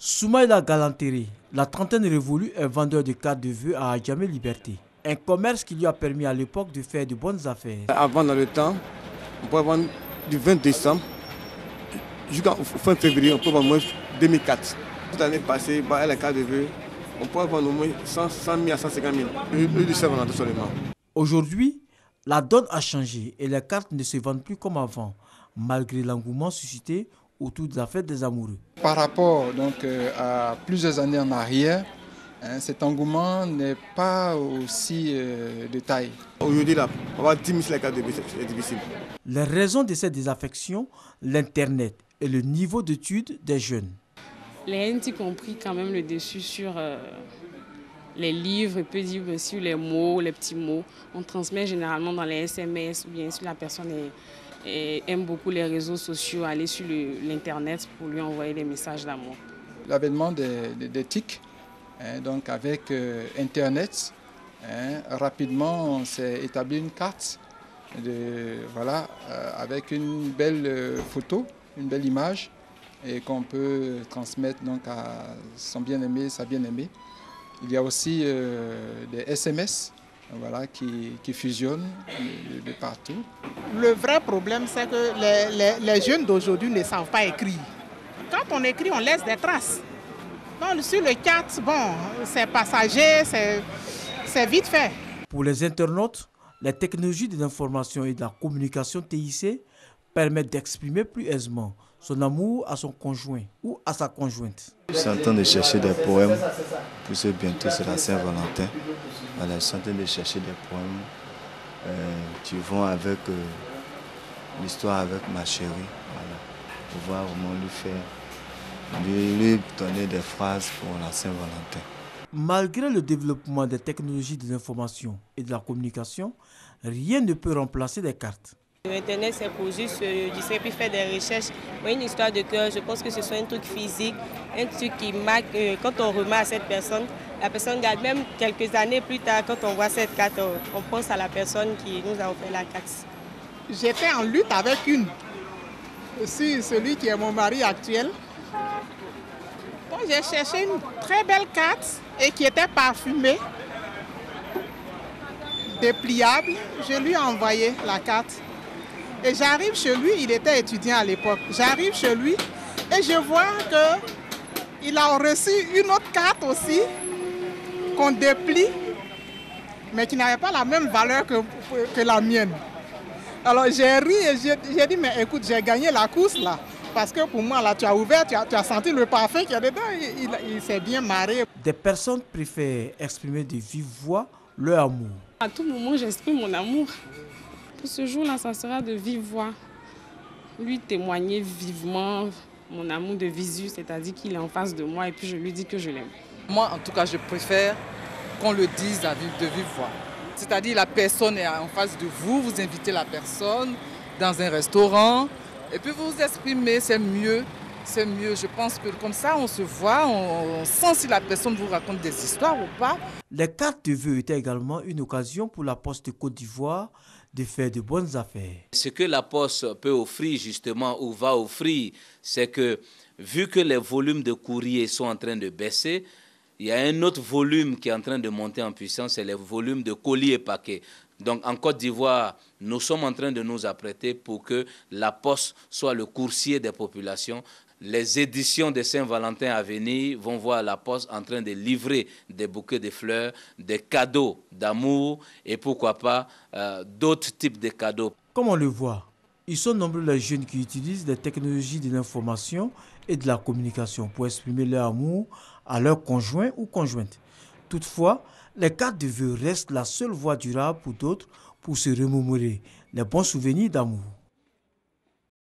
Soumaïla Galantéry, la trentaine révolue, est vendeur de cartes de vœux à Adjamé Liberté. Un commerce qui lui a permis à l'époque de faire de bonnes affaires. Avant, dans le temps, on pouvait vendre du 20 décembre jusqu'à fin février, on peut vendre au moins 2004. Toute l'année passée, les cartes de vœux, on pouvait vendre au moins 100 000 à 150 000. Eux du Saint-Valentin seulement. Aujourd'hui, la donne a changé et les cartes ne se vendent plus comme avant, malgré l'engouement suscité autour de la fête des amoureux. Par rapport à plusieurs années en arrière, cet engouement n'est pas aussi de taille. Aujourd'hui, avoir 10 000 les cartes de vœux, c'est difficile. Les raisons de cette désaffection, l'Internet et le niveau d'études des jeunes. Les NT ont pris quand même le dessus sur les livres, peut dire sur les mots, les petits mots. On transmet généralement dans les SMS ou bien si la personne aime beaucoup les réseaux sociaux, aller sur l'Internet pour lui envoyer des messages d'amour. L'avènement des TIC, donc avec Internet, rapidement on s'est établi une carte avec une belle photo, une belle image et qu'on peut transmettre donc à son bien-aimé, sa bien-aimée. Il y a aussi des SMS qui fusionnent de partout. Le vrai problème, c'est que les jeunes d'aujourd'hui ne savent pas écrire. Quand on écrit, on laisse des traces. Donc, sur le chat, bon, c'est passager, c'est vite fait. Pour les internautes, les technologies de l'information et de la communication TIC permettent d'exprimer plus aisément son amour à son conjoint ou à sa conjointe. Je suis en train de chercher des poèmes, puisque bientôt c'est la Saint-Valentin. Je suis en train de chercher des poèmes qui vont avec l'histoire avec ma chérie, pour pouvoir vraiment lui donner des phrases pour la Saint-Valentin. Malgré le développement des technologies de l'information et de la communication, rien ne peut remplacer les cartes. Internet, c'est pour juste puis faire des recherches. Une histoire de cœur, je pense que ce soit un truc physique, un truc qui marque. Quand on remet à cette personne, la personne garde. Même quelques années plus tard, quand on voit cette carte, on pense à la personne qui nous a offert la carte. J'étais en lutte avec celui qui est mon mari actuel. Donc j'ai cherché une très belle carte et qui était parfumée, dépliable. Je lui ai envoyé la carte. Et j'arrive chez lui, il était étudiant à l'époque. J'arrive chez lui et je vois qu'il a reçu une autre carte aussi, qu'on déplie, mais qui n'avait pas la même valeur que la mienne. Alors j'ai ri et j'ai dit, mais écoute, j'ai gagné la course là. Parce que pour moi, là, tu as ouvert, tu as senti le parfum qu'il y a dedans, il s'est bien marré. Des personnes préfèrent exprimer de vive voix leur amour. À tout moment, j'exprime mon amour. Pour ce jour-là, ça sera de vive voix. Lui témoigner vivement mon amour de visu, c'est-à-dire qu'il est en face de moi et puis je lui dis que je l'aime. Moi, en tout cas, je préfère qu'on le dise de vive voix. C'est-à-dire la personne est en face de vous, vous invitez la personne dans un restaurant et puis vous vous exprimez, c'est mieux. C'est mieux, je pense que comme ça, on se voit, on sent si la personne vous raconte des histoires ou pas. Les cartes de vœux étaient également une occasion pour la Poste de Côte d'Ivoire de faire de bonnes affaires. Ce que la Poste peut offrir justement, ou va offrir, c'est que vu que les volumes de courrier sont en train de baisser, il y a un autre volume qui est en train de monter en puissance, c'est les volumes de colis et paquets. Donc en Côte d'Ivoire, nous sommes en train de nous apprêter pour que la Poste soit le coursier des populations. Les éditions de Saint-Valentin à venir vont voir la Poste en train de livrer des bouquets de fleurs, des cadeaux d'amour et pourquoi pas d'autres types de cadeaux. Comme on le voit, ils sont nombreux les jeunes qui utilisent les technologies de l'information et de la communication pour exprimer leur amour à leur conjoint ou conjointe. Toutefois, les cartes de vœux restent la seule voie durable pour d'autres pour se remémorer les bons souvenirs d'amour.